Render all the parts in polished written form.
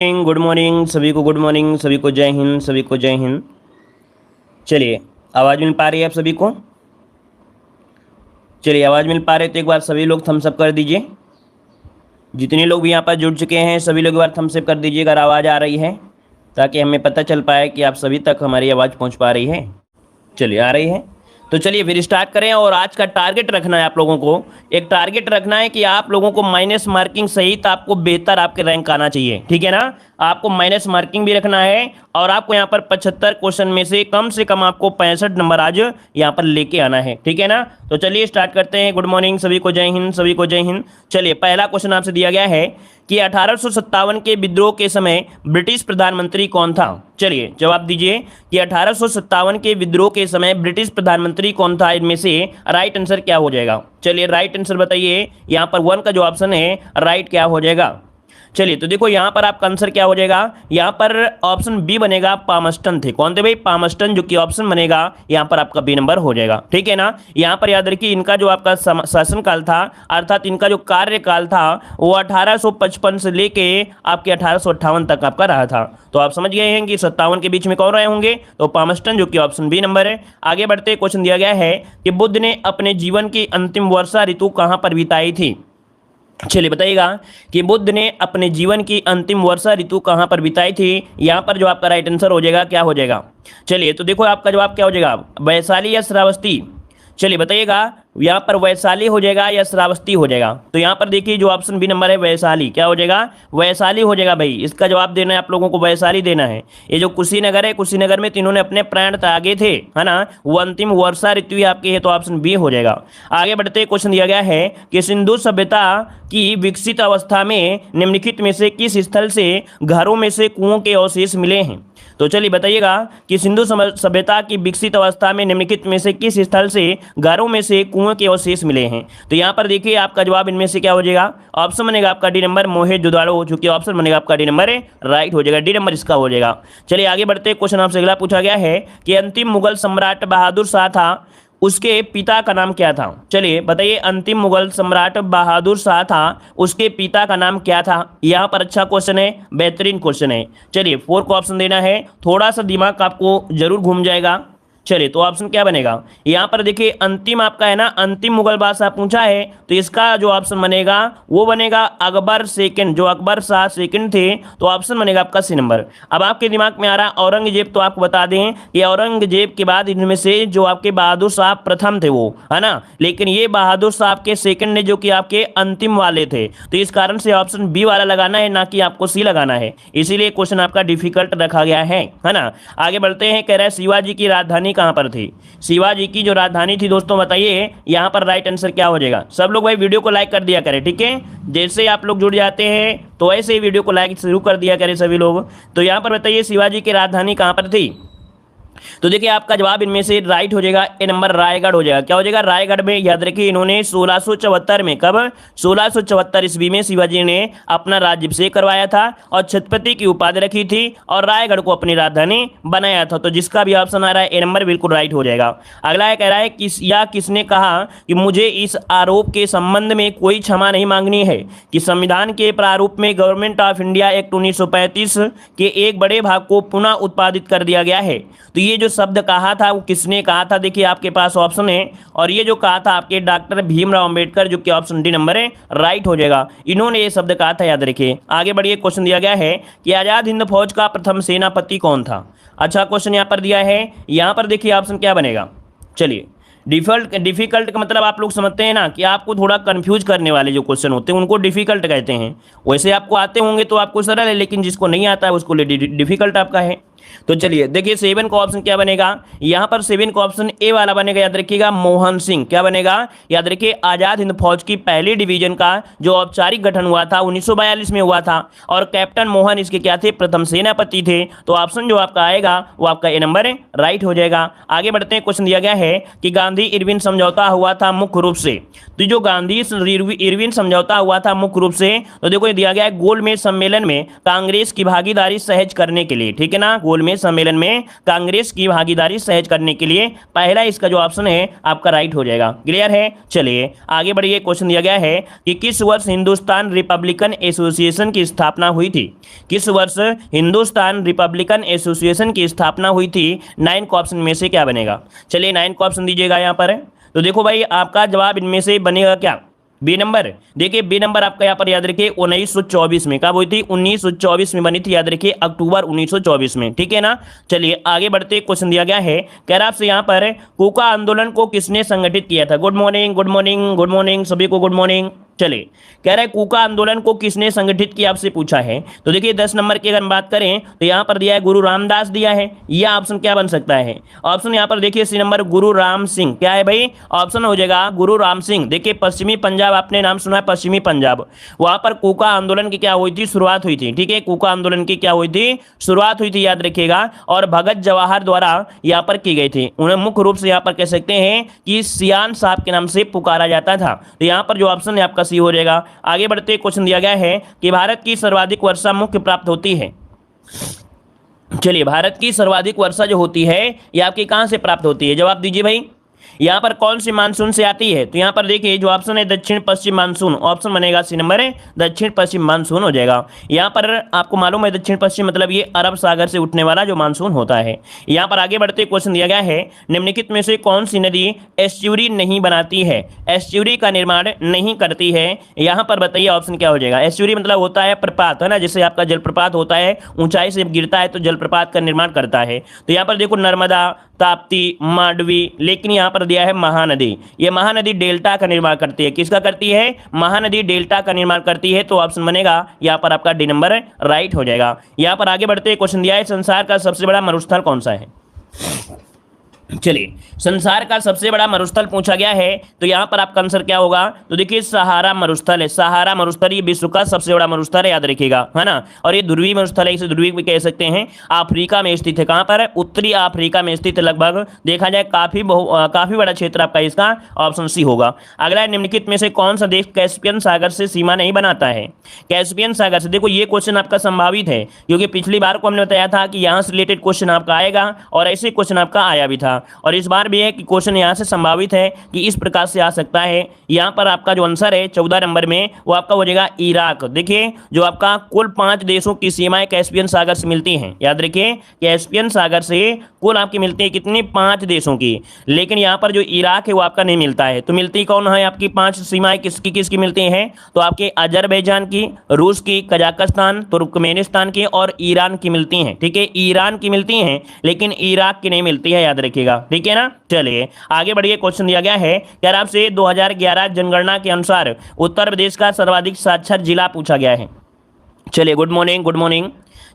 Good morning सभी को, good morning सभी को, जय हिंद सभी को, जय हिंद। चलिए, आवाज़ मिल पा रही है आप सभी को? चलिए, आवाज़ मिल पा रहे तो एक बार सभी लोग थम्स अप कर दीजिए। जितने लोग भी यहाँ पर जुड़ चुके हैं सभी लोग एक बार थम्स अप कर दीजिए अगर आवाज़ आ रही है, ताकि हमें पता चल पाए कि आप सभी तक हमारी आवाज़ पहुँच पा रही है। चलिए, आ रही है तो चलिए फिर स्टार्ट करें। और आज का टारगेट रखना है आप लोगों को, एक टारगेट रखना है कि आप लोगों को माइनस मार्किंग सहित आपको बेहतर आपके रैंक आना चाहिए, ठीक है ना। आपको माइनस मार्किंग भी रखना है और आपको यहाँ पर 75 क्वेश्चन में से कम आपको 65 नंबर आज यहाँ पर लेके आना है, ठीक है ना। तो चलिए स्टार्ट करते हैं। गुड मॉर्निंग सभी को, जय हिंद सभी को, जय हिंद। चलिए, पहला क्वेश्चन आपसे दिया गया है कि 1857 के विद्रोह के समय ब्रिटिश प्रधानमंत्री कौन था। चलिए जवाब दीजिए कि 1857 के विद्रोह के समय ब्रिटिश प्रधानमंत्री कौन था। इनमें से राइट आंसर क्या हो जाएगा? चलिए राइट आंसर बताइए। यहाँ पर 1 का जो ऑप्शन है राइट क्या हो जाएगा? चलिए तो देखो यहाँ पर आपका आंसर क्या हो जाएगा। यहाँ पर ऑप्शन बी बनेगा, पामस्टन थे। कौन थे भाई? पामस्टन, जो कि ऑप्शन बनेगा यहाँ पर आपका बी नंबर हो जाएगा, ठीक है ना। यहाँ पर याद रखिए इनका जो आपका शासनकाल था, अर्थात इनका जो कार्यकाल था वो 1855 से लेके आपके 1858 तक आपका रहा था। तो आप समझ गए हैं कि 57 के बीच में कौन रहे होंगे? तो पामस्टन, जो कि ऑप्शन बी नंबर है। आगे बढ़ते, क्वेश्चन दिया गया है कि बुद्ध ने अपने जीवन की अंतिम वर्षा ऋतु कहाँ पर बिताई थी। चलिए बताइएगा कि बुद्ध ने अपने जीवन की अंतिम वर्षा ऋतु कहाँ पर बिताई थी। यहाँ पर जो आपका राइट आंसर हो जाएगा क्या हो जाएगा? चलिए तो देखो आपका जवाब क्या हो जाएगा, वैशाली या श्रावस्ती। चलिए बताइएगा यहाँ पर वैशाली हो जाएगा या श्रावस्ती हो जाएगा। तो यहाँ पर देखिए जो ऑप्शन बी नंबर है वैशाली, क्या हो जाएगा? वैशाली हो जाएगा भाई। इसका जवाब देना है आप लोगों को, वैशाली देना है। ये जो कुशीनगर है, कुशीनगर में तीनों ने अपने प्राण त्यागे थे, है ना। वो अंतिम वर्षा ऋतु आपकी है, तो ऑप्शन बी हो जाएगा। आगे बढ़ते, क्वेश्चन दिया गया है कि सिंधु सभ्यता की विकसित अवस्था में निम्नलिखित में से किस स्थल से घरों में से कुओं के अवशेष मिले हैं। तो चलिए बताइएगा कि सिंधु सभ्यता की विकसित अवस्था में निम्नलिखित में से किस स्थल से घरों में से कुओं के अवशेष मिले हैं। तो यहाँ पर देखिए आपका जवाब इनमें से क्या हो जाएगा? ऑप्शन बनेगा आपका डी नंबर, मोहेंजोदाड़ो हो चुकी है। ऑप्शन बनेगा आपका डी नंबर राइट हो जाएगा, डी नंबर इसका हो जाएगा। चलिए आगे बढ़ते, क्वेश्चन आपसे अगला पूछा गया है कि अंतिम मुगल सम्राट बहादुर शाह था, उसके पिता का नाम क्या था। चलिए बताइए, अंतिम मुगल सम्राट बहादुर शाह था, उसके पिता का नाम क्या था। यहाँ पर अच्छा क्वेश्चन है, बेहतरीन क्वेश्चन है। चलिए 4 को ऑप्शन देना है, थोड़ा सा दिमाग आपको जरूर घूम जाएगा। चलिए तो ऑप्शन क्या बनेगा? यहाँ पर देखिए अंतिम आपका है ना, अंतिम मुगल बादशाह पूछा है, तो इसका जो ऑप्शन बनेगा वो बनेगा अकबर सेकंड, जो अकबर शाह सेकंड थे, तो ऑप्शन बनेगा आपका सी नंबर। अब आपके दिमाग में आ रहा औरंगजेब, तो आपको बता दें कि औरंगजेब के बाद इनमें से जो आपके बहादुर शाह प्रथम थे वो, है ना, लेकिन ये बहादुर शाह के सेकंड ने, जो कि आपके अंतिम वाले थे। तो इस कारण से ऑप्शन बी वाला लगाना है, ना कि आपको सी लगाना है। इसीलिए क्वेश्चन आपका डिफिकल्ट रखा गया है ना। आगे बढ़ते हैं, कह रहा है शिवाजी की राजधानी कहां पर थी। शिवाजी की जो राजधानी थी दोस्तों बताइए, यहां पर राइट आंसर क्या हो जाएगा। सब लोग भाई वीडियो को लाइक कर दिया करें, ठीक है। जैसे आप लोग जुड़ जाते हैं तो ऐसे ही वीडियो को लाइक शुरू कर दिया करें सभी लोग। तो यहां पर बताइए शिवाजी की राजधानी कहां पर थी। तो देखिए आपका जवाब इनमें से राइट हो जाएगा, ए नंबर रायगढ़ हो जाएगा। क्या हो जाएगा? रायगढ़ में। याद रखिए इन्होंने 1674 में, कब? 1674 ईस्वी में शिवाजी ने अपना राज्याभिषेक करवाया था और छत्रपति की उपाधि रखी थी और रायगढ़ को अपनी राजधानी बनाया था। तो जिसका भी ऑप्शन आ रहा है ए नंबर बिल्कुल राइट हो जाएगा। अगला कह रहा है किसने कहा कि मुझे इस आरोप के संबंध में कोई क्षमा नहीं मांगनी है कि संविधान के प्रारूप में गवर्नमेंट ऑफ इंडिया एक्ट 1935 के एक बड़े भाग को पुनः उत्पादित कर दिया गया है। तो ये जो शब्द कहा था वो किसने कहा था? देखिए आपके पास ऑप्शन है, और ये जो कहा था आपके डॉक्टर भीमराव अंबेडकर, जो कि ऑप्शन डी नंबर है राइट हो जाएगा। इन्होंने ये शब्द कहा था, याद रखिए। आगे बढ़िए, क्वेश्चन दिया गया है कि आजाद हिंद फौज का प्रथम सेनापति कौन था। अच्छा क्वेश्चन यहाँ पर दिया है। यहाँ पर देखिए ऑप्शन क्या बनेगा। चलिए डिफिकल्ट का मतलब आप लोग समझते हैं ना कि आपको थोड़ा कंफ्यूज करने वाले जो क्वेश्चन होते हैं उनको डिफिकल्ट कहते हैं। वैसे आपको आते होंगे तो आपको सरल है, लेकिन जिसको नहीं आता है उसको डिफिकल्ट आपका है। तो चलिए देखिए 7 का ऑप्शन क्या बनेगा। यहाँ पर 7 का ऑप्शन ए वाला बनेगा, याद रखिएगा, मोहन सिंह। क्या बनेगा? याद रखिए आजाद हिंद फौज की पहली डिवीजन का जो औपचारिक गठन हुआ था 1942 में हुआ था, और कैप्टन मोहन इसके क्या थे? प्रथम सेनापति थे। तो ऑप्शन जो आपका आएगा वो आपका ए नंबर राइट हो जाएगा। आगे बढ़ते हैं, क्वेश्चन दिया गया है कि गांधी इरविन समझौता हुआ था मुख्य रूप से। तो जो गांधी इरविन समझौता हुआ था मुख्य रूप से, तो देखो दिया गया है गोलमेज सम्मेलन में कांग्रेस की भागीदारी सहज करने के लिए, ठीक है ना। गोलमेज सम्मेलन में कांग्रेस की भागीदारी सहज करने के लिए? पहला इसका जो ऑप्शन है आपका राइट हो जाएगा। क्लियर है? चलिए आगे बढ़िए। क्वेश्चन दिया गया है कि किस वर्ष हिंदुस्तान रिपब्लिकन एसोसिएशन की स्थापना हुई थी? किस वर्ष हिंदुस्तान रिपब्लिकन एसोसिएशन की स्थापना हुई थी? 9 का ऑप्शन में से क्या बनेगा? चलिए 9 का ऑप्शन दीजिएगा यहाँ पर। तो देखो भाई आपका जवाब इनमें से बनेगा क्या? B number. देखिए बी नंबर आपका यहाँ पर याद रखिए 1924 में। कब हुई थी? 1924 में बनी थी, याद रखिए अक्टूबर 1924 में। ठीक है ना? चलिए आगे बढ़ते। क्वेश्चन दिया गया है कह रहा आपसे यहाँ पर कूका आंदोलन को किसने संगठित किया था? Good morning, good morning, good morning सभी को, गुड मॉर्निंग। चलिए कह रहा है कूका आंदोलन को किसने संगठित किया, आपसे पूछा है। तो देखिए 10 नंबर की अगर हम बात करें तो यहाँ पर दिया है गुरु रामदास दिया है। यह ऑप्शन क्या बन सकता है? ऑप्शन यहाँ पर देखिए सी नंबर गुरु राम सिंह। क्या है भाई? ऑप्शन हो जाएगा गुरु राम सिंह। देखिए पश्चिमी पंजाब, आपने नाम सुना है पश्चिमी पंजाब, वहां पर कूका आंदोलन की क्या हुई थी? शुरुआत हुई थी। ठीक है, कूका आंदोलन की क्या हुई थी? शुरुआत हुई थी, याद रखिएगा। और भगत जवाहर द्वारा यहाँ पर की गई थी। उन्हें मुख्य रूप से यहाँ पर कह सकते हैं कि सियान साहब के नाम से पुकारा जाता था। तो यहाँ पर जो ऑप्शन है आपका सी हो जाएगा। आगे बढ़ते। क्वेश्चन दिया गया है कि भारत की सर्वाधिक वर्षा मुख्य प्राप्त होती है। चलिए भारत की सर्वाधिक वर्षा जो होती है ये आपकी कहां से प्राप्त होती है? जवाब दीजिए भाई। यहाँ पर कौन सी मानसून से आती है? तो यहाँ पर देखिए जो ऑप्शन है दक्षिण पश्चिम मानसून, ऑप्शन बनेगा सी नंबर है दक्षिण पश्चिम मानसून हो जाएगा। यहाँ पर आपको मालूम है दक्षिण पश्चिम मतलब ये अरब सागर से उठने वाला जो मानसून होता है। यहाँ पर आगे बढ़ते क्वेश्चन दिया गया है निम्नलिखित में से कौन सी नदी एस्च्यूरी नहीं बनाती है, एस्च्यूरी का निर्माण नहीं करती है? यहाँ पर बताइए ऑप्शन क्या हो जाएगा। एस्च्यूरी मतलब होता है प्रपात, है ना, जिससे आपका जलप्रपात होता है, ऊंचाई से गिरता है तो जलप्रपात का निर्माण करता है। तो यहाँ पर देखो नर्मदा, ताप्ती, मांडवी, लेकिन यहाँ पर दिया है महानदी। ये महानदी डेल्टा का निर्माण करती है। किसका करती है? महानदी डेल्टा का निर्माण करती है। तो ऑप्शन बनेगा यहाँ पर आपका डी नंबर राइट हो जाएगा। यहाँ पर आगे बढ़ते क्वेश्चन दिया है संसार का सबसे बड़ा मरुस्थल कौन सा है? चलिए संसार का सबसे बड़ा मरुस्थल पूछा गया है तो यहाँ पर आपका आंसर क्या होगा? तो देखिए सहारा मरुस्थल है। सहारा मरुस्थल ये विश्व का सबसे बड़ा मरुस्थल है, याद रखिएगा, है ना। और ये ध्रुवीय मरुस्थल है, इसे ध्रुवीय भी कह सकते हैं। अफ्रीका में स्थित है। कहाँ पर? उत्तरी अफ्रीका में स्थित है। लगभग देखा जाए काफी बड़ा क्षेत्र आपका इसका ऑप्शन सी होगा। अगला निम्नलिखित में से कौन सा देश कैस्पियन सागर से सीमा नहीं बनाता है? कैस्पियन सागर से, देखो ये क्वेश्चन आपका संभावित है क्योंकि पिछली बार को हमने बताया था कि यहाँ से रिलेटेड क्वेश्चन आपका आएगा और ऐसे क्वेश्चन आपका आया भी था। और इस बार भी है कि क्वेश्चन यहाँ से संभावित है कि इस प्रकार से आ सकता है। यहाँ पर आपका जो आंसर है 14 नंबर में वो आपका हो जाएगा इराक। देखिए जो आपका कुल 5 देशों की सीमाएं कैस्पियन सागर से मिलती हैं, याद रखिए कैस्पियन सागर से कुल आपकी मिलती है कितनी? 5 देशों की। लेकिन यहाँ पर जो इराक है वो आपका नहीं मिलता है। तो मिलती कौन है आपकी 5 सीमाएं? किसकी किसकी मिलती हैं? तो आपके अजरबैजान की, रूस की, कजाकिस्तान, तुर्कमेनिस्तान की और ईरान की मिलती हैं। ठीक है, ईरान की मिलती हैं लेकिन इराक की नहीं मिलती है, याद रखिएगा। ठीक है ना। चलिए आगे बढ़िए। क्वेश्चन दिया गया है क्या आपसे 2011 जनगणना के अनुसार उत्तर प्रदेश का सर्वाधिक साक्षर जिला पूछा गया है? चलिए गुड मॉर्निंग, गुड मॉर्निंग।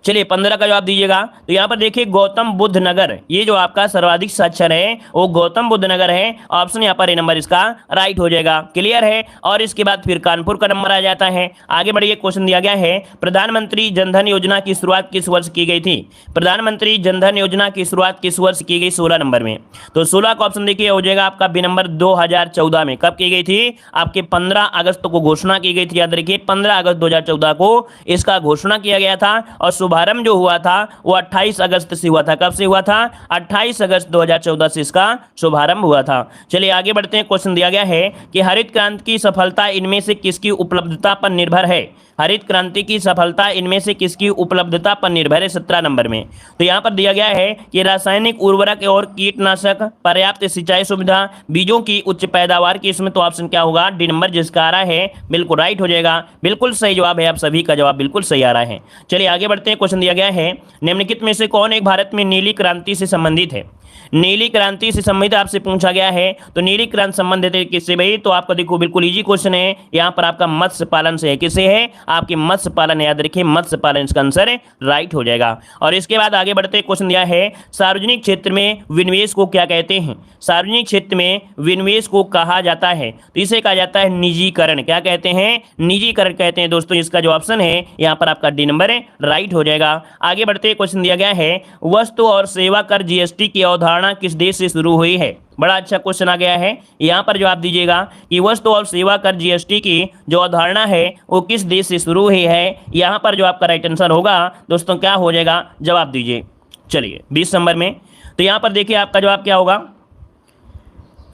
चलिए 15 का जवाब दीजिएगा। तो यहाँ पर देखिए गौतम बुद्ध नगर, ये जो आपका सर्वाधिक साक्षर है वो गौतम बुद्ध नगर है। ऑप्शन यहाँ पर ए नंबर इसका राइट हो जाएगा। क्लियर है। और इसके बाद फिर कानपुर का नंबर आ जाता है। आगे बढ़िए। क्वेश्चन दिया गया है प्रधानमंत्री जनधन योजना की शुरुआत किस वर्ष की गई थी? प्रधानमंत्री जनधन योजना की शुरुआत किस वर्ष की गई? 16 नंबर में। तो 16 का ऑप्शन देखिए हो जाएगा आपका बी नंबर 2014 में। कब की गई थी? आपके 15 अगस्त को घोषणा की गई थी, याद रखिए 15 अगस्त 2014 को इसका घोषणा किया गया था। और शुभारंभ जो हुआ था वो 28 अगस्त से हुआ था। कब से हुआ था? 28 अगस्त 2014 से इसका शुभारंभ हुआ था। चलिए आगे बढ़ते हैं। क्वेश्चन दिया गया है कि हरित क्रांति की सफलता इनमें से किसकी उपलब्धता पर निर्भर है? हरित क्रांति की सफलता इनमें से किसकी उपलब्धता पर निर्भर है? 17 नंबर में। तो यहाँ पर दिया गया है कि रासायनिक उर्वरक और कीटनाशक, पर्याप्त सिंचाई सुविधा, बीजों की उच्च पैदावार की। इसमें तो ऑप्शन क्या होगा? डी नंबर जिसका आ रहा है बिल्कुल राइट हो जाएगा। बिल्कुल सही जवाब है, आप सभी का जवाब बिल्कुल सही आ रहा है। चलिए आगे बढ़ते हैं। क्वेश्चन दिया गया है निम्नलिखित में से कौन एक भारत में नीली क्रांति से संबंधित है? नीली क्रांति से संबंधित आपसे पूछा गया है। तो नीली क्रांति संबंधित है किससे भाई? तो आपका देखो बिल्कुल इजी क्वेश्चन है। यहाँ पर आपका मत्स्य पालन से है। किससे है? आपके मत्स्य पालन, याद रखिए मत्स्य पालन इसका आंसर राइट हो जाएगा। और इसके बाद आगे बढ़ते क्वेश्चन दिया है सार्वजनिक क्षेत्र में विनिवेश को क्या कहते हैं? सार्वजनिक क्षेत्र में विनिवेश को कहा जाता है तो इसे कहा जाता है निजीकरण। क्या कहते हैं? निजीकरण कहते हैं दोस्तों। इसका जो ऑप्शन है यहाँ पर आपका डी नंबर राइट हो जाएगा। आगे बढ़ते क्वेश्चन दिया गया है वस्तु और सेवा कर जीएसटी की अवधारणा किस देश से शुरू हुई है? बड़ा अच्छा क्वेश्चन आ गया है। यहाँ पर जवाब दीजिएगा कि वस्तु और सेवा कर जीएसटी की जो अवधारणा है वो किस देश से शुरू हुई है? यहाँ पर जो आपका राइट आंसर होगा दोस्तों क्या हो जाएगा? जवाब दीजिए। चलिए 20 नंबर में, तो यहाँ पर देखिए आपका जवाब क्या होगा।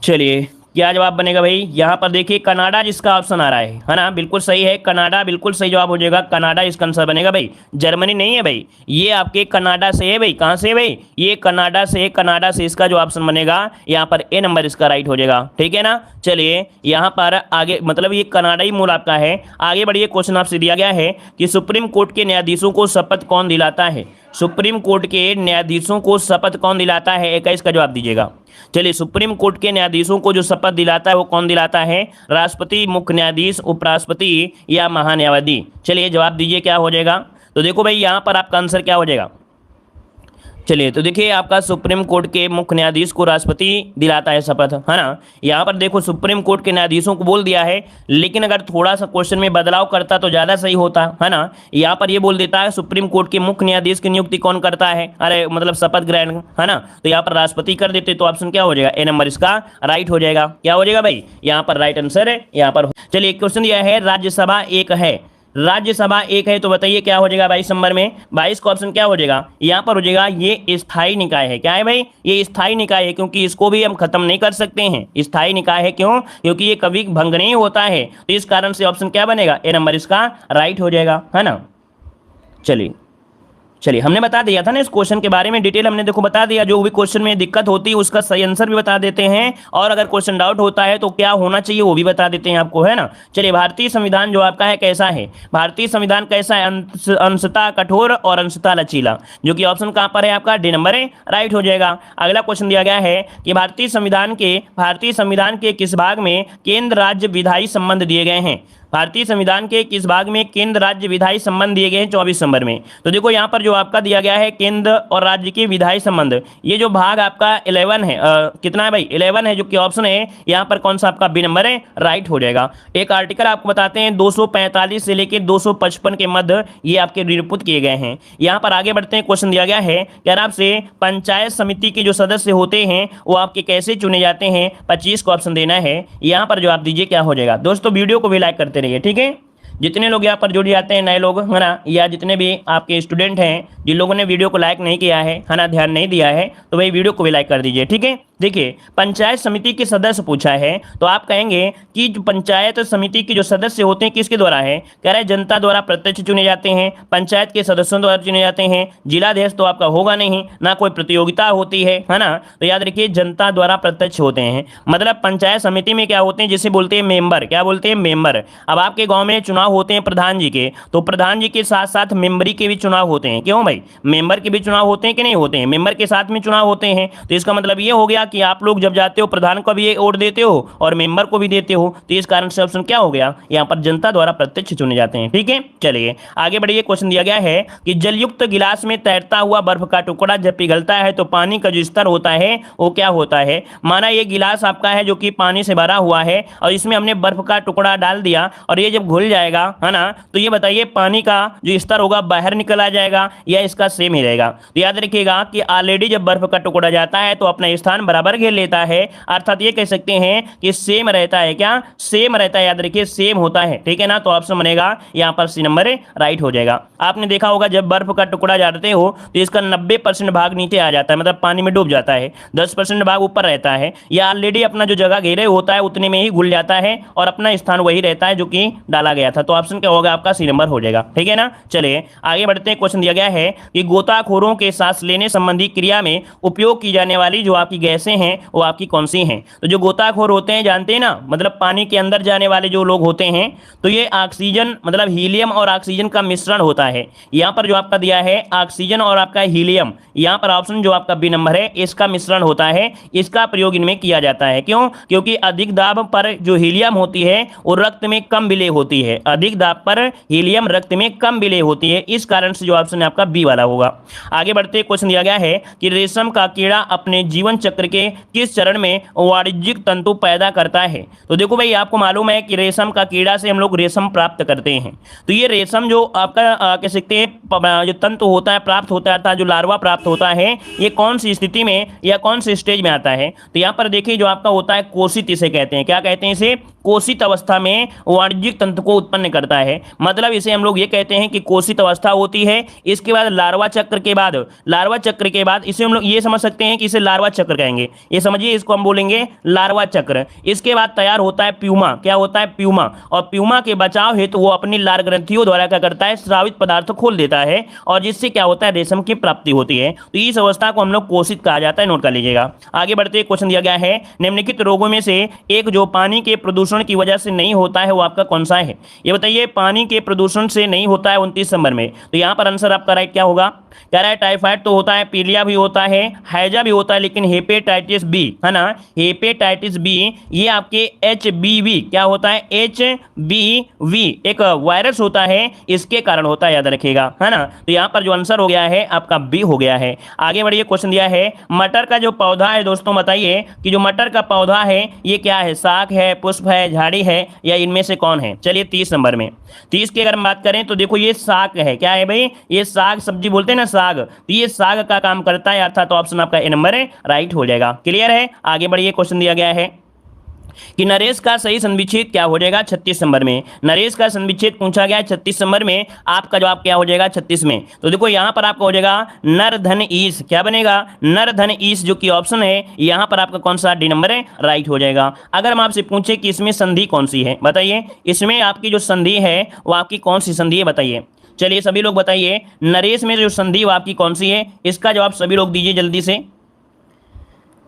चलिए क्या जवाब बनेगा भाई, यहाँ पर देखिए कनाडा जिसका ऑप्शन आ रहा है ना, बिल्कुल सही है, कनाडा बिल्कुल सही जवाब हो जाएगा, कनाडा इसका आंसर बनेगा भाई। जर्मनी नहीं है भाई, ये आपके कनाडा से है भाई। कहाँ से भाई, ये कनाडा से, कनाडा से इसका जो ऑप्शन बनेगा यहाँ पर ए नंबर इसका राइट हो जाएगा, ठीक है ना। चलिए यहाँ पर आगे, मतलब ये कनाडा ही मूल आपका है। आगे बढ़िए, क्वेश्चन आपसे दिया गया है कि सुप्रीम कोर्ट के न्यायाधीशों को शपथ कौन दिलाता है। सुप्रीम कोर्ट के न्यायाधीशों को शपथ कौन दिलाता है, 21 का जवाब दीजिएगा। चलिए सुप्रीम कोर्ट के न्यायाधीशों को जो शपथ दिलाता है वो कौन दिलाता है, राष्ट्रपति, मुख्य न्यायाधीश, उपराष्ट्रपति या महान्यायाधीश। चलिए जवाब दीजिए क्या हो जाएगा। तो देखो भाई यहाँ पर आपका आंसर क्या हो जाएगा। चलिए तो देखिए आपका सुप्रीम कोर्ट के मुख्य न्यायाधीश को राष्ट्रपति दिलाता है शपथ, है ना। यहाँ पर देखो सुप्रीम कोर्ट के न्यायाधीशों को बोल दिया है, लेकिन अगर थोड़ा सा क्वेश्चन में बदलाव करता तो ज़्यादा सही होता, है ना। यहाँ पर ये बोल देता है सुप्रीम कोर्ट के मुख्य न्यायाधीश की नियुक्ति कौन करता है, अरे मतलब शपथ ग्रहण, है ना। तो यहाँ पर राष्ट्रपति कर देते तो ऑप्शन क्या हो जाएगा, ए नंबर इसका राइट हो जाएगा। क्या हो जाएगा भाई, यहाँ पर राइट आंसर है यहाँ पर। चलिए क्वेश्चन दिया है राज्यसभा एक है, राज्यसभा एक है, तो बताइए क्या हो जाएगा 22 नंबर में। 22 का ऑप्शन क्या हो जाएगा, यहाँ पर हो जाएगा ये स्थायी निकाय है। क्या है भाई, ये स्थायी निकाय है, क्योंकि इसको भी हम खत्म नहीं कर सकते हैं। स्थायी निकाय है क्यों, क्योंकि ये कभी भंग नहीं होता है, तो इस कारण से ऑप्शन क्या बनेगा, ए नंबर इसका राइट हो जाएगा, है ना। चलिए हमने बता दिया था ना इस क्वेश्चन के बारे में, डिटेल हमने देखो बता दिया। जो भी क्वेश्चन में दिक्कत होती है उसका सही आंसर भी बता देते हैं, और अगर क्वेश्चन डाउट होता है तो क्या होना चाहिए वो भी बता देते हैं आपको, है ना। चलिए भारतीय संविधान जो आपका है कैसा है, भारतीय संविधान कैसा है, अंशतः कठोर और अंशतः लचीला, जो कि ऑप्शन कहाँ पर है आपका, डी नंबर है, राइट हो जाएगा। अगला क्वेश्चन दिया गया है कि भारतीय संविधान के किस भाग में केंद्र राज्य विधायी संबंध दिए गए हैं। भारतीय संविधान के किस भाग में केंद्र राज्य विधायी संबंध दिए गए हैं 24 नंबर में। तो देखो यहाँ पर जो आपका दिया गया है केंद्र और राज्य के विधायी संबंध, ये जो भाग आपका 11 है, कितना है भाई 11 है, जो कि ऑप्शन है यहाँ पर कौन सा आपका बी नंबर है, राइट हो जाएगा। एक आर्टिकल आपको बताते हैं 245 से लेकर 255 के मध्य ये आपके निरूपित किए गए हैं। यहाँ पर आगे बढ़ते हैं, क्वेश्चन दिया गया है कि आपसे पंचायत समिति के जो सदस्य होते हैं वो आपके कैसे चुने जाते हैं, 25 को ऑप्शन देना है। यहाँ पर जो आप दीजिए क्या हो जाएगा। दोस्तों वीडियो को भी लाइक करते रहिए, ठीक है। जितने लोग यहाँ पर जुड़ जाते हैं नए लोग, है ना, या जितने भी आपके स्टूडेंट हैं जिन लोगों ने वीडियो को लाइक नहीं किया है ना, ध्यान नहीं दिया है, तो भाई वीडियो को भी लाइक कर दीजिए, ठीक है। देखिए पंचायत समिति के सदस्य पूछा है, तो आप कहेंगे कि जो पंचायत समिति के जो सदस्य होते हैं किसके द्वारा है, कह रहे हैं जनता द्वारा प्रत्यक्ष चुने जाते हैं, पंचायत के सदस्यों द्वारा चुने जाते हैं, जिलाध्यक्ष तो आपका होगा नहीं, ना कोई प्रतियोगिता होती है ना। तो याद रखिए जनता द्वारा प्रत्यक्ष होते हैं, मतलब पंचायत समिति में क्या होते हैं, जिसे बोलते हैं मेंबर, क्या बोलते हैं मेंबर। अब आपके गाँव में चुनाव होते हैं प्रधान जी के, तो प्रधान जी के साथ साथ मेंबरी के भी चुनाव होते हैं। क्यों भाई, मेंबर के भी चुनाव होते हैं कि नहीं होते हैं, मेंबर के साथ में चुनाव होते हैं। तो इसका मतलब ये हो गया कि आप लोग जब जाते हो प्रधान को भी वोट देते हो और मेंबर को भी देते हो, तो इस कारण से ऑप्शन क्या हो गया, यहाँ पर जनता द्वारा प्रत्यक्ष चुने जाते हैं, ठीक है। चलिए आगे बढ़िए, क्वेश्चन दिया गया है कि जलयुक्त गिलास में तैरता हुआ बर्फ का टुकड़ा जब पिघलता है तो पानी का जो स्तर होता है वो क्या होता है। माना ये गिलास आपका है जो कि पानी से भरा हुआ है और इसमें हमने बर्फ का टुकड़ा डाल दिया और ये जब घुल जाएगा, है ना, तो ये बताइए पानी का जो स्तर होगा बाहर निकल आ जाएगा या इसका सेम ही रहेगा। तो याद रखिएगा कि ऑलरेडी जब बर्फ का टुकड़ा जाता है तो अपना स्थान बराबर घेर लेता है, अर्थात ये कह सकते हैं कि सेम रहता है, क्या सेम रहता है, याद रखिए सेम होता है, ठीक है ना। तो ऑप्शन बनेगा यहाँ पर सी नंबर राइट हो जाएगा। आपने देखा होगा जब बर्फ का टुकड़ा जाते हो तो इसका 90% भाग नीचे आ जाता है, मतलब पानी में डूब जाता है, 10% भाग ऊपर रहता है, या ऑलरेडी अपना जो जगह घेरे होता है उतने में ही घुल जाता है और अपना स्थान वही रहता है जो कि डाला गया था। तो ऑप्शन क्या होगा आपका सी नंबर हो जाएगा, ठीक है ना। चलिए आगे बढ़ते हैं, क्वेश्चन दिया गया है कि गोताखोरों के सांस लेने संबंधी क्रिया में उपयोग की जाने वाली जो आपकी गैसें हैं वो आपकी कौन सी हैं। तो जो गोताखोर होते हैं जानते हैं ना, मतलब पानी के अंदर जाने वाले जो लोग होते हैं, तो ये ऑक्सीजन मतलब हीलियम और ऑक्सीजन का मिश्रण होता है। यहाँ पर जो आपका दिया है ऑक्सीजन और आपका हीलियम, यहाँ पर ऑप्शन जो आपका बी नंबर है इसका मिश्रण होता है, इसका प्रयोग इनमें किया जाता है। क्यों, क्योंकि अधिक दाब पर जो हीलियम होती है वो रक्त में कम विलेय होती है, अधिक दाब पर हीलियम रक्त में कम विलेय होती है, इस कारण से जो ऑप्शन है आपका बी वाला होगा। आगे बढ़ते क्वेश्चन दिया गया है कि रेशम का कीड़ा अपने जीवन चक्र के के किस चरण में वाणिज्यिक तंतु पैदा करता है? तो देखो भाई, आपको मालूम है कि रेशम का कीड़ा से हम लोग रेशम प्राप्त करते हैं। तो ये रेशम जो आपका कह सकते हैं जो तंतु होता है प्राप्त होता है, जो लार्वा प्राप्त होता है, ये कौन सी स्थिति में या कौन से स्टेज में आता है? तो यहाँ पर देखिए, जो आपका होता है कोशित, इसे कहते हैं, क्या कहते हैं इसे? कोशित अवस्था में वाणिज्यिक तंतु को उत्पन्न करता है। मतलब इसे हम लोग ये कहते हैं कि कोशित अवस्था होती है। इसके बाद लार्वा चक्र के बाद इसे हम लोग ये समझ सकते हैं कि इसे लार्वा चक्र कहेंगे। ये समझिए, इसको हम बोलेंगे लार्वा चक्र। इसके बाद तैयार होता है प्यूमा। क्या होता है? प्यूमा। और प्यूमा के बचाव हेतु वो अपनी लार ग्रंथियों द्वारा क्या करता है? स्रावित पदार्थ खोल देता है, और जिससे क्या होता है? रेशम की प्राप्ति होती है। तो इस अवस्था को हम लोग कोशित कहा जाता है। नोट कर लीजिएगा। आगे बढ़ते, क्वेश्चन दिया गया है, निम्नलिखित रोगों में से एक जो पानी के प्रदूषण की वजह से नहीं होता है वो आपका कौन सा है? ये बताइए, पानी के प्रदूषण से नहीं होता है 29 नंबर में। तो यहाँ पर आंसर आपका राइट क्या होगा? कह रहा है टाइफाइड तो होता है, पीलिया भी होता है, हैजा भी होता है, लेकिन हेपेटाइटिस बी, है ना, हेपेटाइटिस बी, ये आपके HBV क्या होता है? HBV एक वायरस होता है, इसके कारण होता है, याद रखिएगा, है ना। तो यहाँ पर जो आंसर हो गया है आपका बी हो गया है। आगे बढ़िए, क्वेश्चन दिया है, मटर का जो पौधा है दोस्तों, बताइए कि जो मटर का पौधा है ये क्या है? शाक है, पुष्प है, झाड़ी है, या इनमें से कौन है? चलिए 30 नंबर में, 30 की अगर हम बात करें तो देखो ये शाक है। क्या है भाई? ये साग सब्जी बोलते हैं ना, साग। तो ये साग का काम करता है, अर्थात तो ऑप्शन आपका ए नंबर है राइट हो जाएगा। क्लियर है? आगे बढ़िए, क्वेश्चन दिया गया है कि नरेश का सही संविच्छेद क्या हो जाएगा? 36 नंबर में। नरेश का संविच्छेद पूछा गया है 36 नंबर में, आपका जवाब क्या हो जाएगा 36 में? तो देखो यहाँ पर आपका हो जाएगा नर धन ईश। क्या बनेगा? नर धन ईश, जो कि ऑप्शन है यहाँ पर आपका कौन सा? डी नंबर है राइट हो जाएगा। अगर हम आपसे पूछे कि इसमें संधि कौन सी है, बताइए इसमें आपकी जो संधि है वो आपकी कौन सी संधि है? बताइए, चलिए सभी लोग बताइए, नरेश में जो संधि वो आपकी कौन सी है? इसका जवाब सभी लोग दीजिए जल्दी से।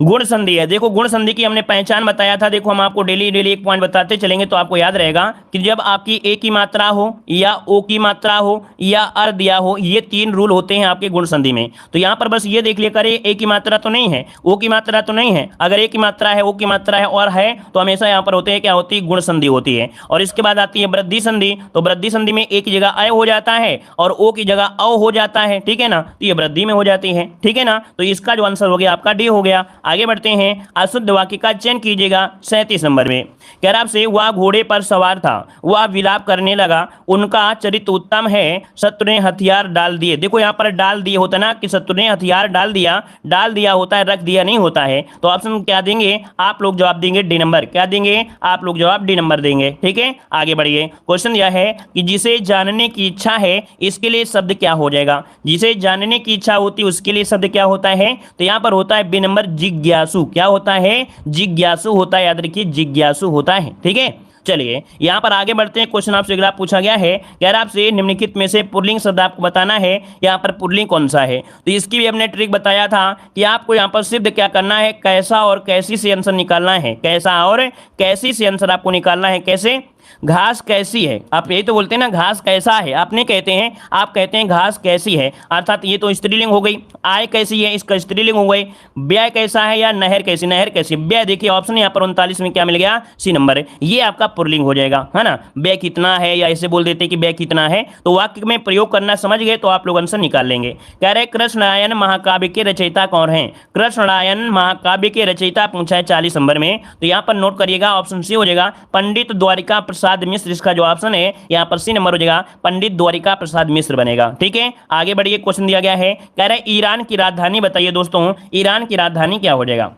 गुण संधि है। देखो, गुण संधि की हमने पहचान बताया था। देखो, हम आपको डेली एक पॉइंट बताते चलेंगे तो आपको याद रहेगा कि जब आपकी ए की मात्रा हो या ओ की मात्रा हो या अर दिया हो, ये 3 रूल होते हैं आपके गुण संधि में। तो यहाँ पर बस ये देख लिया करें, ए की मात्रा तो नहीं है, ओ की मात्रा तो नहीं है। अगर ए की मात्रा है, ओ की मात्रा है और है, तो हमेशा यहाँ पर होते हैं, क्या होती है? गुण संधि होती है। और इसके बाद आती है वृद्धि संधि। तो वृद्धि संधि में ए की जगह अय हो जाता है और ओ की जगह अ हो जाता है, ठीक है ना। तो ये वृद्धि में हो जाती है, ठीक है ना। तो इसका जो आंसर हो गया आपका डी हो गया। आगे बढ़ते हैं, अशुद्ध वाक्य का चयन कीजिएगा 37 नंबर में। कह रहा आपसे, वह घोड़े पर सवार था, वह विलाप करने लगा, उनका चरित्र उत्तम है, शत्रु ने हथियार डाल दिए। देखो यहाँ पर डाल दिए होता ना, कि शत्रु ने हथियार डाल दिया होता है, रख दिया नहीं होता है। तो ऑप्शन क्या देंगे आप लोग? जवाब देंगे डी नंबर। क्या देंगे आप लोग? जवाब डी नंबर देंगे, ठीक है। आगे बढ़िए, क्वेश्चन यह है कि जिसे जानने की इच्छा है, इसके लिए शब्द क्या हो जाएगा? जिसे जानने की इच्छा होती है उसके लिए शब्द क्या होता है? तो यहाँ पर होता है बी नंबर, जिज्ञासु। क्या होता है? जिज्ञासु होता है, याद रखिए जिज्ञासु होता है, ठीक है। चलिए यहाँ पर आगे बढ़ते हैं। क्वेश्चन आपसे अगला पूछा गया है, कह रहा आपसे निम्नलिखित में से पुल्लिंग शब्द आपको बताना है, यहाँ पर पुल्लिंग कौन सा है? तो इसकी भी हमने ट्रिक बताया था कि आपको यहाँ पर सिर्फ क्या करना है, कैसा और कैसी से आंसर निकालना है। कैसा और कैसी से आंसर आपको निकालना है। कैसे? घास कैसी है, आप यही तो बोलते हैं ना, घास कैसा है, आप नहीं कहते हैं, आप कहते हैं घास कैसी है, अर्थात ये तो स्त्रीलिंग हो गई। आय कैसी है, इसका स्त्रीलिंग हो गई। ब्याह कैसा है या नहर कैसी? नहर कैसी। ब्याह देखिए ऑप्शन यहाँ पर 39 में क्या मिल गया? सी नंबर है, ये आपका पुल्लिंग हो जाएगा, है ना। ब्याह कितना है, या ऐसे बोल देते कि ब्याह कितना है, तो वाक्य में प्रयोग करना समझ गए तो आप लोग आंसर निकाल लेंगे। कह रहे कृष्णरायन महाकाव्य के रचयिता कौन है? कृष्णरायन महाकाव्य के रचयिता पूछा है 40 नंबर में। तो यहाँ पर नोट करिएगा, ऑप्शन सी हो जाएगा पंडित द्वारिका प्रसाद मिश्र। इसका जो ऑप्शन है यहाँ पर सी नंबर हो जाएगा, पंडित द्वारिका प्रसाद मिश्र बनेगा, ठीक है। आगे बढ़िए, क्वेश्चन दिया गया है, कह रहे ईरान की राजधानी बताइए दोस्तों, ईरान की राजधानी क्या हो जाएगा?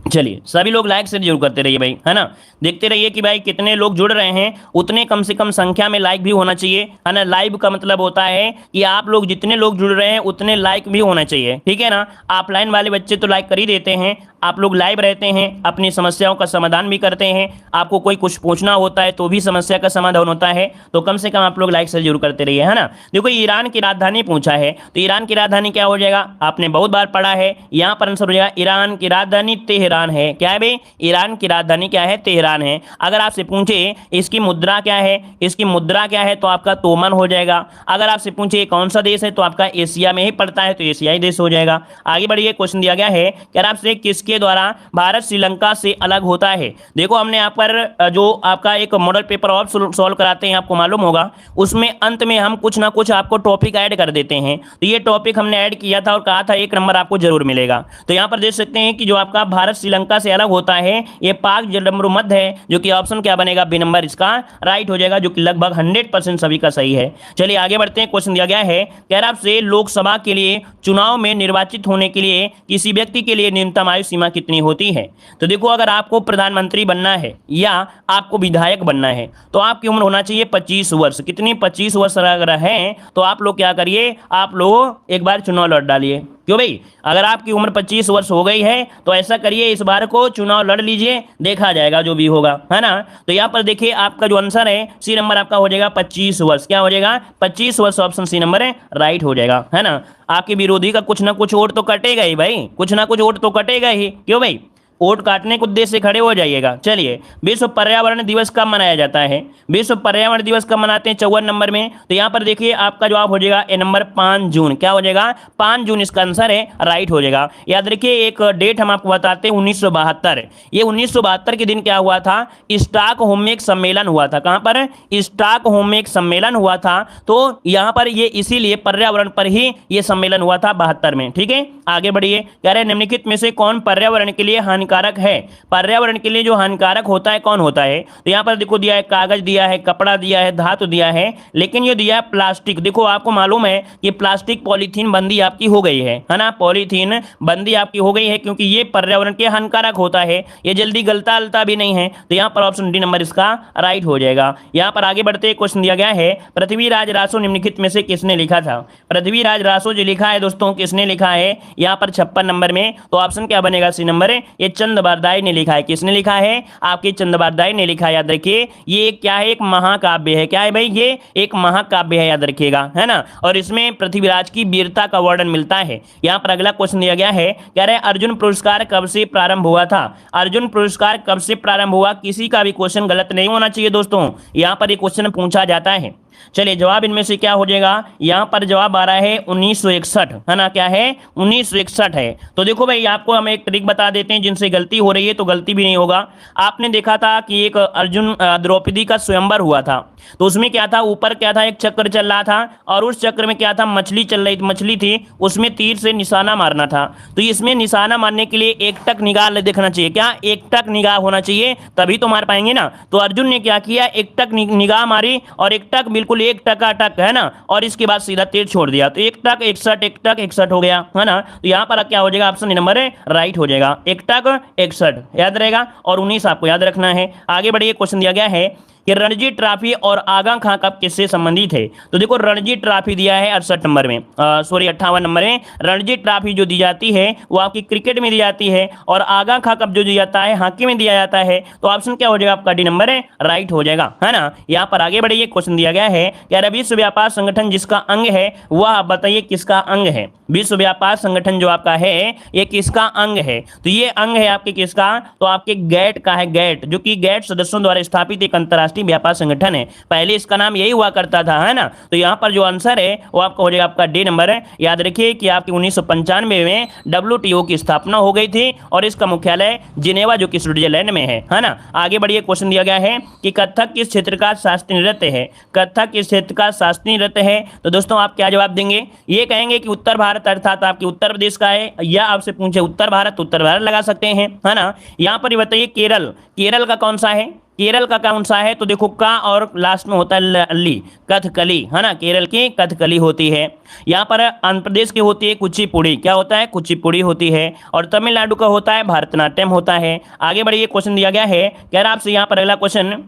चलिए सभी लोग लाइक से जरूर करते रहिए भाई, है ना। देखते रहिए कि भाई कितने लोग जुड़ रहे हैं, उतने कम से कम संख्या में लाइक भी होना चाहिए, है ना। लाइव का मतलब होता है कि आप लोग जितने लोग जुड़ रहे हैं उतने लाइक भी होना चाहिए, ठीक है ना। ऑफलाइन वाले बच्चे तो लाइक कर ही देते हैं, आप लोग लाइव रहते हैं, अपनी समस्याओं का समाधान भी करते हैं। आपको कोई कुछ पूछना होता है तो भी समस्या का समाधान होता है, तो कम से कम आप लोग लाइक से जरूर करते रहिए, है ना। देखो ईरान की राजधानी पूछा है, तो ईरान की राजधानी क्या हो जाएगा? आपने बहुत बार पढ़ा है, यहाँ पर आंसर हो जाएगा ईरान की राजधानी तेहरान तेहरान है। क्या है भाई? ईरान की राजधानी क्या है? तेहरान है। अगर आपसे पूछे इसकी मुद्रा क्या है, इसकी मुद्रा क्या है, तो आपका तोमन हो जाएगा। अगर आपसे पूछे कौन सा देश है, तो आपका एशिया में ही पड़ता है, तो एशियाई देश हो जाएगा। आगे बढ़िए, क्वेश्चन दिया गया है कि आपसे किसके द्वारा भारत श्रीलंका से अलग होता है। देखो हमने यहाँ पर जो आपका एक मॉडल पेपर ऑफ सॉल्व कराते हैं, आपको मालूम होगा, उसमें अंत में हम कुछ ना कुछ आपको टॉपिक ऐड कर देते हैं। तो ये टॉपिक हमने ऐड किया था और कहा था 1 नंबर आपको जरूर मिलेगा। तो यहाँ पर देख सकते हैं कि जो आपका भारत श्रीलंका से अलग होता है ये पाक जलमरुमध्य है, जो कि ऑप्शन क्या बनेगा? बी नंबर इसका राइट हो जाएगा, जो कि लगभग 100% सभी का सही है। चलिए आगे बढ़ते हैं। क्वेश्चन दिया गया है कि आपसे लोकसभा के लिए चुनाव में निर्वाचित होने के लिए किसी व्यक्ति के लिए न्यूनतम आयु सीमा कितनी होती है। तो देखो अगर आपको प्रधानमंत्री बनना है या आपको विधायक बनना है तो आपकी उम्र होना चाहिए 25 वर्ष। कितनी? 25 वर्ष अगर है तो आप लोग क्या करिए, आप लोग एक बार चुनाव लड़ डालिए। क्यों भाई? अगर आपकी उम्र 25 वर्ष हो गई है तो ऐसा करिए, इस बार को चुनाव लड़ लीजिए, देखा जाएगा जो भी होगा, है ना। तो यहाँ पर देखिए आपका जो आंसर है सी नंबर आपका हो जाएगा 25 वर्ष। क्या हो जाएगा? 25 वर्ष, ऑप्शन सी नंबर है राइट हो जाएगा, है ना। आपके विरोधी का कुछ ना कुछ वोट तो कटेगा ही भाई, कुछ ना कुछ वोट तो कटेगा ही। क्यों भाई? वोट काटने के उद्देश्य से खड़े हो जाइएगा। चलिए, विश्व पर्यावरण दिवस कब मनाया जाता है? विश्व पर्यावरण दिवस कब मनाते हैं? 54 नंबर में। तो यहाँ पर देखिए आपका जवाब हो जाएगा ए नंबर 5 जून। क्या हो जाएगा? 5 जून इसका आंसर है, राइट हो जाएगा। याद रखिए एक डेट हम आपको बताते हैं, 1972। ये 1972 के दिन क्या हुआ था? स्टॉकहोम में एक सम्मेलन हुआ था। कहाँ पर? स्टॉकहोम में एक सम्मेलन हुआ था। तो यहाँ पर ये इसीलिए पर्यावरण पर ही ये सम्मेलन हुआ था 72 में। ठीक है, आगे बढ़िए। कह रहे निम्नलिखित में से कौन पर्यावरण के लिए हानिकारक है? पर्यावरण के लिए जो हानिकारक होता है कौन होता है? तो यहाँ पर देखो दिया है, कागज दिया है, कपड़ा दिया है, धातु दिया है, लेकिन ये दिया है प्लास्टिक। देखो आपको मालूम है कि प्लास्टिक पॉलीथीन बंदी आपकी हो गई है ना। पॉलीथीन बंदी आपकी हो गई है क्योंकि ये पर्यावरण के हानिकारक होता है, ये जल्दी गलता अलता भी नहीं है। तो यहाँ पर ऑप्शन डी नंबर इसका राइट हो जाएगा। यहाँ पर आगे बढ़ते क्वेश्चन दिया गया है, पृथ्वीराज रासो निम्नलिखित में से किसने लिखा था? पृथ्वीराज रासो जो लिखा है दोस्तों, किसने लिखा है? यहाँ पर 56 नंबर में। तो ऑप्शन क्या बनेगा? सी नंबर है, ये चंद बारदाई ने लिखा है। किसने लिखा है? आपके चंद बारदाई ने लिखा है। याद रखिए ये क्या है? एक महाकाव्य है। क्या है भाई? ये एक महाकाव्य है, याद रखिएगा, है ना। और इसमें पृथ्वीराज की वीरता का वर्णन मिलता है। यहाँ पर अगला क्वेश्चन दिया गया है, कह रहे अर्जुन पुरस्कार कब से प्रारंभ हुआ था? अर्जुन पुरस्कार कब से प्रारंभ हुआ? किसी का भी क्वेश्चन गलत नहीं होना चाहिए दोस्तों, यहाँ पर एक क्वेश्चन पूछा जाता है। चलिए जवाब इनमें से क्या हो जाएगा? यहाँ पर जवाब आ रहा है 1961, है ना। क्या है? 1961 है। तो देखो भाई आपको हम एक ट्रिक बता देते हैं, जिनसे गलती हो रही है तो गलती भी नहीं होगा। आपने देखा था कि एक अर्जुन द्रौपदी का स्वयंवर हुआ था, तो उसमें क्या था? ऊपर क्या था? एक चक्र चल रहा था और उस चक्र में क्या था? मछली चल रही थी, मछली थी, उसमें तीर से निशाना मारना था। तो इसमें निशाना मारने के लिए एकटक निगाह देखना चाहिए। क्या? एकटक निगाह होना चाहिए, तभी तो मार पाएंगे ना। तो अर्जुन ने क्या किया? एकटक निगाह मारी और एकटक बिल्कुल एक टका टक, है ना, और इसके बाद सीधा तीर छोड़ दिया। तो एक टक 61, एक टक 61 हो गया, है ना। तो यहाँ पर क्या हो जाएगा? ऑप्शन नंबर है राइट हो जाएगा, एक टक 61 याद रहेगा और 19 आपको याद रखना है। आगे बढ़िए, क्वेश्चन दिया गया है कि रणजी ट्रॉफी और आगा खां कप किससे संबंधित है? तो देखो रणजी ट्रॉफी दिया है 68 नंबर में, सॉरी 58 नंबर में। रणजी ट्रॉफी जो दी जाती है वो आपकी क्रिकेट में दी जाती है और आगा खां कप जो दिया जाता है हॉकी में दिया जाता है। तो ऑप्शन क्या हो जाएगा? आपका डी नंबर है राइट हो जाएगा, है ना। यहाँ पर आगे बढ़िए, क्वेश्चन दिया गया है कि विश्व व्यापार संगठन जिसका अंग है वह आप बताइए किसका अंग है? विश्व व्यापार संगठन जो आपका है ये किसका अंग है? तो ये अंग है आपके किसका? तो आपके गैट का है। गैट जो कि गैट सदस्यों द्वारा स्थापित एक अंतरराष्ट्रीय व्यापार संगठन है। पहले इसका नाम यही हुआ करता था, है ना। तो यहाँ पर जो आंसर है वो आपका हो जाएगा आपका डी नंबर है। याद रखिए कि आपकी 1995 में WTO की स्थापना हो गई थी और इसका मुख्यालय जिनेवा जो कि स्विट्जरलैंड में है ना। आगे बढ़िए, क्वेश्चन दिया गया है कि कथक किस क्षेत्र का शास्त्रीय नृत्य है? कथक किस क्षेत्र का शास्त्रीय नृत्य है? तो दोस्तों आप क्या जवाब देंगे? ये कहेंगे कि उत्तर भारत अर्थात आपके उत्तर प्रदेश का है, या आपसे पूछे उत्तर भारत, उत्तर भारत लगा सकते हैं, है ना। यहाँ पर बताइए केरल, केरल का कौन सा है? केरल का कौन सा है? तो देखो का और लास्ट में होता है ली, कथकली, है ना। केरल की कथकली होती है। यहाँ पर आंध्र प्रदेश की होती है कुचिपुड़ी। क्या होता है? कुचिपुड़ी होती है। और तमिलनाडु का होता है भरतनाट्यम होता है। आगे बढ़िए, क्वेश्चन दिया गया है, कह रहा आपसे यहाँ पर अगला क्वेश्चन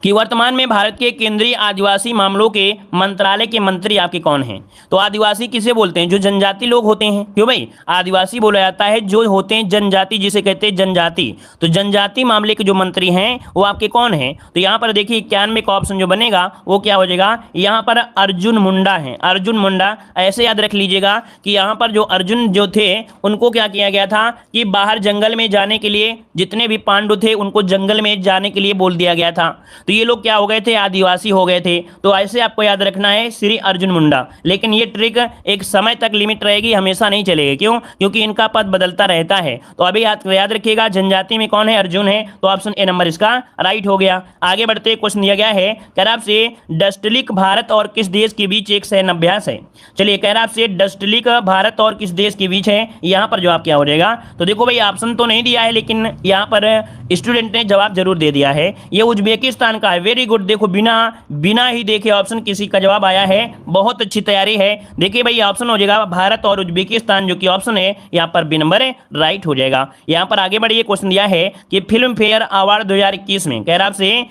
कि वर्तमान में भारत के केंद्रीय आदिवासी मामलों के मंत्रालय के मंत्री आपके कौन हैं? तो आदिवासी किसे बोलते हैं? जो जनजाति लोग होते हैं। क्यों भाई? आदिवासी बोला जाता है जो होते हैं जनजाति, जिसे कहते हैं जनजाति। तो जनजाति मामले के जो मंत्री हैं वो आपके कौन हैं? तो यहाँ पर देखिए 91 का ऑप्शन जो बनेगा वो क्या हो जाएगा? यहाँ पर अर्जुन मुंडा है। अर्जुन मुंडा ऐसे याद रख लीजिएगा कि यहाँ पर जो अर्जुन जो थे उनको क्या किया गया था कि बाहर जंगल में जाने के लिए, जितने भी पांडु थे उनको जंगल में जाने के लिए बोल दिया गया था। तो ये लोग क्या हो गए थे? आदिवासी हो गए थे। तो ऐसे आपको याद रखना है श्री अर्जुन मुंडा। लेकिन ये ट्रिक एक समय तक लिमिट रहेगी, हमेशा नहीं चलेगी। क्यों? क्योंकि इनका पद बदलता रहता है। तो अभी याद रखिएगा जनजाति में कौन है? अर्जुन है। तो ऑप्शन ए नंबर इसका राइट हो गया। आगे बढ़ते क्वेश्चन दिया गया है, कह रहा आपसे डस्टलिक भारत और किस देश के बीच एक सैन्य अभ्यास है? चलिए, कह रहा आपसे डस्टलिक भारत और किस देश के बीच है? यहाँ पर जवाब क्या हो जाएगा? तो देखो भाई ऑप्शन तो नहीं दिया है, लेकिन यहाँ पर स्टूडेंट ने जवाब जरूर दे दिया है। ये उज्बेकिस्तान का है। Very good. देखो बिना ही देखे ऑप्शन किसी का जवाब आया है। बहुत अच्छी तैयारी है। देखिए भाई ऑप्शन हो जाएगा भारत और उज्बेकिस्तान, जो कि ऑप्शन है यहाँ पर बी नंबर राइट हो जाएगा। यहाँ पर आगे बढ़िए क्वेश्चन दिया है कि फिल्म फेयर अवार्ड 2021 में, कह रहा आपसे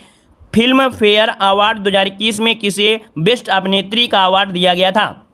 फिल्म फेयर अवार्ड 2021 में किसे बेस्ट अभिनेत्री का अवार्ड दिया गया था?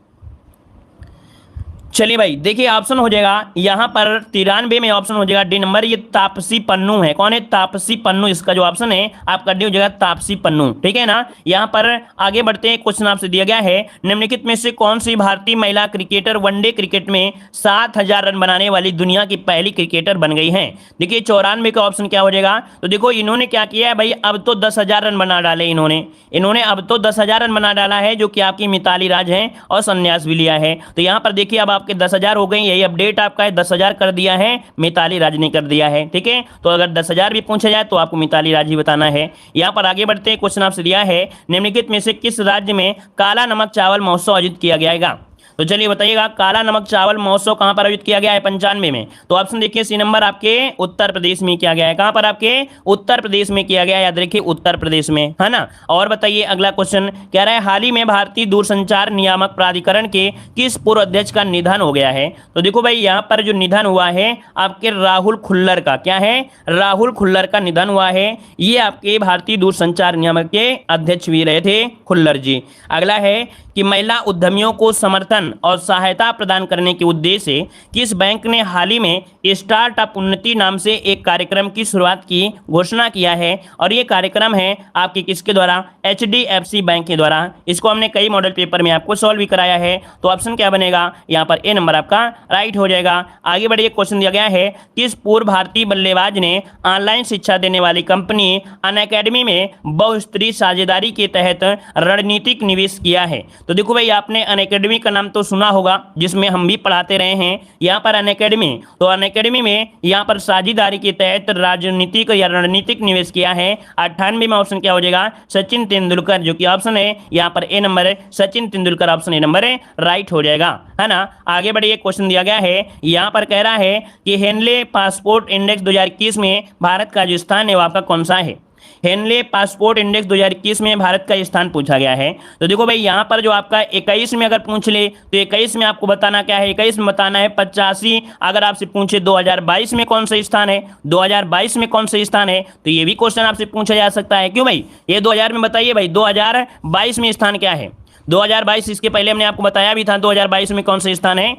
चलिए भाई देखिए ऑप्शन हो जाएगा यहाँ पर 93 में ऑप्शन हो जाएगा डी नंबर। ये तापसी पन्नू है। कौन है? तापसी पन्नू। इसका जो ऑप्शन है आपका डी हो जाएगा तापसी पन्नू। ठीक है ना। यहाँ पर आगे बढ़ते हैं। क्वेश्चन आपसे दिया गया है, निम्नलिखित में से कौन सी भारतीय महिला क्रिकेटर वनडे क्रिकेट में 7000 रन बनाने वाली दुनिया की पहली क्रिकेटर बन गई है? देखिए 94 का ऑप्शन क्या हो जाएगा? तो देखो इन्होंने क्या किया है भाई, अब तो 10,000 रन बना डाले इन्होंने अब तो 10,000 रन बना डाला है, जो कि आपकी मिताली राज है, और संन्यास भी लिया है। तो यहाँ पर देखिए अब आपके 10,000 हो गई। यही अपडेट आपका है, 10,000 कर दिया है, मिताली राज ने कर दिया है। ठीक है। तो अगर 10,000 भी पूछा जाए तो आपको मिताली राज ही बताना है। यहाँ पर आगे बढ़ते हैं। क्वेश्चन आपसे दिया है, निम्नलिखित में से किस राज्य में काला नमक चावल महोत्सव आयोजित किया जाएगा? तो चलिए बताइएगा काला नमक चावल महोत्सव कहां पर आयोजित किया गया है 95 में? तो ऑप्शन देखिए सी नंबर आपके उत्तर प्रदेश में किया गया है। कहां पर? आपके उत्तर प्रदेश में किया गया है। याद रखिए उत्तर प्रदेश में, है ना। और बताइए अगला क्वेश्चन कह रहा है, हाल ही में भारतीय दूरसंचार नियामक प्राधिकरण के किस पूर्व अध्यक्ष का निधन हो गया है? तो देखो भाई यहाँ पर जो निधन हुआ है आपके राहुल खुल्लर का। क्या है? राहुल खुल्लर का निधन हुआ है। ये आपके भारतीय दूरसंचार नियामक के अध्यक्ष भी रहे थे, खुल्लर जी। अगला है कि महिला उद्यमियों को समर्थन और सहायता प्रदान करने के उद्देश्य से किस बैंक ने हाल ही में स्टार्टअप उन्नति नाम से एक कार्यक्रम की शुरुआत की घोषणा किया है? और ये कार्यक्रम है आपके किसके द्वारा? HDFC बैंक के द्वारा। इसको हमने कई मॉडल पेपर में आपको सॉल्व भी कराया है। तो ऑप्शन क्या बनेगा? यहाँ पर ए नंबर आपका राइट हो जाएगा। आगे बढ़िए क्वेश्चन दिया गया है, किस पूर्व भारतीय बल्लेबाज ने ऑनलाइन शिक्षा देने वाली कंपनी अनअकैडमी में बहुस्तरीय साझेदारी के तहत रणनीतिक निवेश किया है? तो देखो भाई आपने अनअकैडमी का नाम तो सुना होगा, जिसमें हम भी पढ़ाते रहे हैं। यहाँ पर अनअकैडमी, तो अनअकैडमी में यहाँ पर साझेदारी के तहत राजनीतिक या रणनीतिक निवेश किया है। 98 में ऑप्शन क्या हो जाएगा? सचिन तेंदुलकर, जो कि ऑप्शन है यहाँ पर ए नंबर है, Sachin Tendulkar option A number है राइट हो जाएगा, है ना। आगे बढ़िए क्वेश्चन दिया गया है, यहाँ पर कह रहा है कि हेनले पासपोर्ट इंडेक्स 2021 में भारत का जो स्थान है वो आपका कौन सा है? हेनले पासपोर्ट इंडेक्स 2021 में भारत का स्थान पूछा गया है। तो देखो भाई यहाँ पर जो आपका 21 में अगर पूछ ले तो 21 में आपको बताना क्या है? 21 में बताना है 85। अगर आपसे पूछे 2022 में कौन सा स्थान है, 2022 में कौन सा स्थान है, तो ये भी क्वेश्चन आपसे पूछा जा सकता है। क्यों भाई? ये 2000 में बताइए भाई 2022 में स्थान क्या है? 2022 इसके पहले हमने आपको बताया भी था 2022 में कौन सा स्थान है?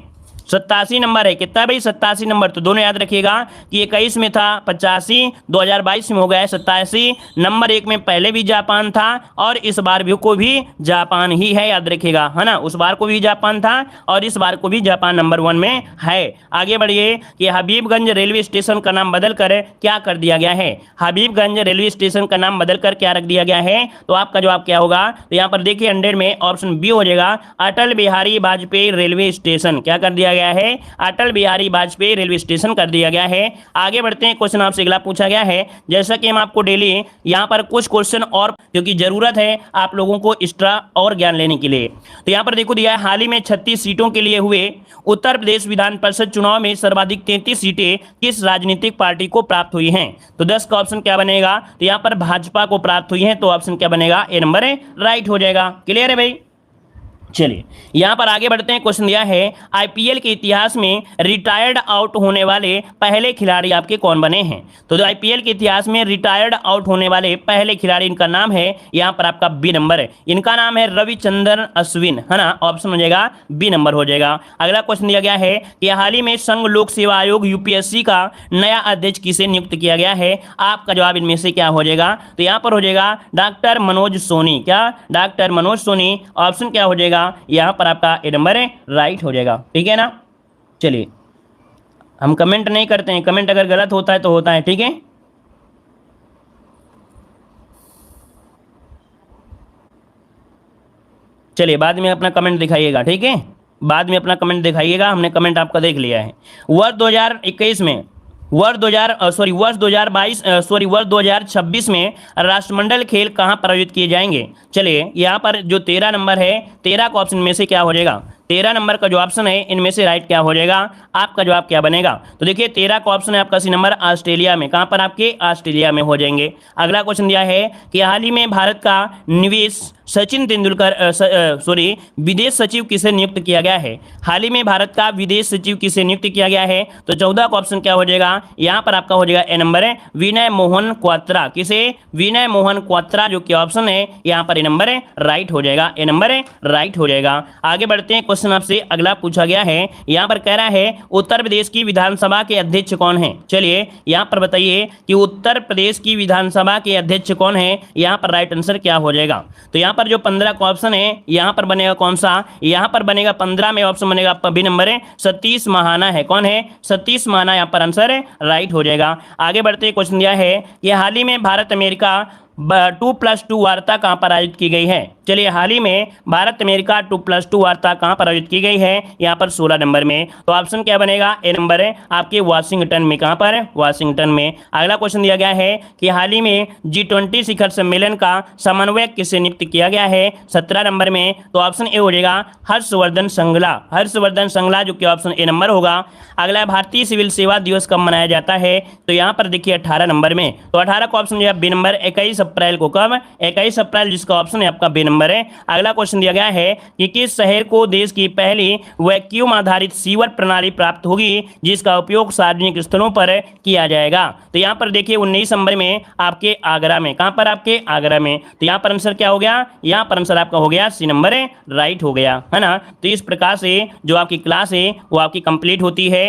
87 नंबर है। कितना है भाई? 87 नंबर। तो दोनों याद रखिएगा कि 21 में था 85, 2022 में हो गया है 87। नंबर 1 में पहले भी जापान था और इस बार भी को भी जापान ही है, याद रखिएगा, है ना। उस बार को भी जापान था और इस बार को भी जापान नंबर 1 में है। आगे बढ़िए कि हबीबगंज रेलवे स्टेशन का नाम बदलकर क्या कर दिया गया है? हबीबगंज रेलवे स्टेशन का नाम बदलकर क्या रख दिया गया है? तो आपका जवाब क्या होगा? तो यहाँ पर देखिए 100 में ऑप्शन बी हो जाएगा, अटल बिहारी वाजपेयी रेलवे स्टेशन। क्या कर दिया गया है? अटल बिहारी वाजपेयी रेलवे स्टेशन कर दिया गया है। आगे बढ़ते हैं। क्वेश्चन आपसे अगला पूछा गया है, जैसा कि हम आपको डेली यहाँ पर कुछ क्वेश्चन और, क्योंकि जरूरत है आप लोगों को एक्स्ट्रा और ज्ञान लेने के लिए, तो यहाँ पर देखो दिया है, हाल ही में 36 सीटों के लिए हुए उत्तर प्रदेश विधान परिषद चुनाव में सर्वाधिक 33 सीटें किस राजनीतिक पार्टी को प्राप्त हुई हैं? तो 10 का ऑप्शन क्या बनेगा? तो यहाँ पर भाजपा को प्राप्त हुई है। तो ऑप्शन क्या बनेगा? ए नंबर राइट हो जाएगा। क्लियर है भाई? चलिए यहां पर आगे बढ़ते हैं। क्वेश्चन दिया है आईपीएल के इतिहास में रिटायर्ड आउट होने वाले पहले खिलाड़ी आपके कौन बने हैं। तो जो आईपीएल के इतिहास में रिटायर्ड आउट होने वाले पहले खिलाड़ी, इनका नाम है यहां पर आपका बी नंबर है, इनका नाम है रविचंद्रन अश्विन, है ना। ऑप्शन हो जाएगा बी नंबर हो जाएगा। अगला क्वेश्चन दिया गया है कि हाल ही में संघ लोक सेवा आयोग यूपीएससी का नया अध्यक्ष किसे नियुक्त किया गया है। आपका जवाब इनमें से क्या हो जाएगा। तो यहां पर हो जाएगा डॉक्टर मनोज सोनी। क्या, डॉक्टर मनोज सोनी। ऑप्शन क्या हो जाएगा यहां पर आपका ए नंबर है, राइट हो जाएगा। ठीक है ना। चलिए हम कमेंट नहीं करते हैं, कमेंट अगर गलत होता है तो होता है, ठीक है। चलिए बाद में अपना कमेंट दिखाइएगा, ठीक है, बाद में अपना कमेंट दिखाइएगा, हमने कमेंट आपका देख लिया है। वर्ष 2021 में वर्ष 2026 में राष्ट्रमंडल खेल कहाँ पर आयोजित किए जाएंगे। चलिए यहाँ पर जो 13 नंबर है, 13 का ऑप्शन में से क्या हो जाएगा। 13 नंबर का जो ऑप्शन है इनमें से राइट क्या हो जाएगा, आपका जवाब क्या बनेगा। तो देखिए 13 का ऑप्शन है आपका सी नंबर, ऑस्ट्रेलिया में। कहाँ पर आपके, ऑस्ट्रेलिया में हो जाएंगे। अगला क्वेश्चन दिया है कि हाल ही में भारत का निवेश सचिन तेंदुलकर विदेश सचिव किसे नियुक्त किया गया है। हाल ही में भारत का विदेश सचिव किसे नियुक्त किया गया है। तो 14 का ऑप्शन क्या हो जाएगा, यहाँ पर आपका हो जाएगा ए नंबर है, विनय मोहन क्वात्रा। किसे, विनय मोहन क्वात्रा, जो कि ऑप्शन है यहाँ पर ए नंबर है, राइट हो जाएगा। ए नंबर है, राइट हो जाएगा। आगे बढ़ते हैं। क्वेश्चन आपसे अगला पूछा गया है, यहाँ पर कह रहा है उत्तर प्रदेश की विधानसभा के अध्यक्ष कौन है। चलिए यहाँ पर बताइए कि उत्तर प्रदेश की विधानसभा के अध्यक्ष कौन है। यहाँ पर राइट आंसर क्या हो जाएगा। तो यहाँ पर जो 15 का ऑप्शन है यहाँ पर बनेगा कौन सा, यहाँ पर बनेगा 15 में ऑप्शन बनेगा आपका बी नंबर है, सतीश महाना है। कौन है, सतीश महाना, यहाँ पर आंसर है, राइट हो जाएगा। आगे बढ़ते क्वेश्चन दिया है कि हाल ही में भारत अमेरिका 2+2 वार्ता कहां पर आयोजित की गई है। चलिए हाल ही में भारत अमेरिका 2+2 वार्ता कहां पर आयोजित की गई है, यहां पर 16 नंबर में। तो ऑप्शन क्या बनेगा, ए नंबर है आपके वाशिंगटन में। कहां पर है, वाशिंगटन में। अगला क्वेश्चन दिया गया है कि हाल ही में G20 शिखर सम्मेलन का समन्वयक किसे नियुक्त किया गया है, 17 नंबर में। तो ऑप्शन ए हो जाएगा हर्षवर्धन श्रृंगला, हर्षवर्धन श्रृंगला, जो कि ऑप्शन ए नंबर होगा। अगला भारतीय सिविल सेवा दिवस कब मनाया जाता है। तो यहाँ पर देखिए 18 नंबर में। तो 18 का ऑप्शन जो है बी नंबर, 21 अप्रैल को। कब, 21 अप्रैल, जिसका ऑप्शन है आपका बी नंबर है। अगला क्वेश्चन दिया गया है कि किस शहर को देश की पहली वैक्यूम आधारित सीवर प्रणाली प्राप्त होगी जिसका उपयोग सार्वजनिक स्थलों पर किया जाएगा। तो यहाँ पर देखिए 19 नंबर में आपके आगरा में। कहां पर, आपके आगरा में। तो यहाँ पर आंसर क्या हो गया, यहाँ पर आंसर आपका हो गया सी नंबर है, राइट हो गया, है ना। तो इस प्रकार से जो आपकी क्लास है वो आपकी कंप्लीट होती है।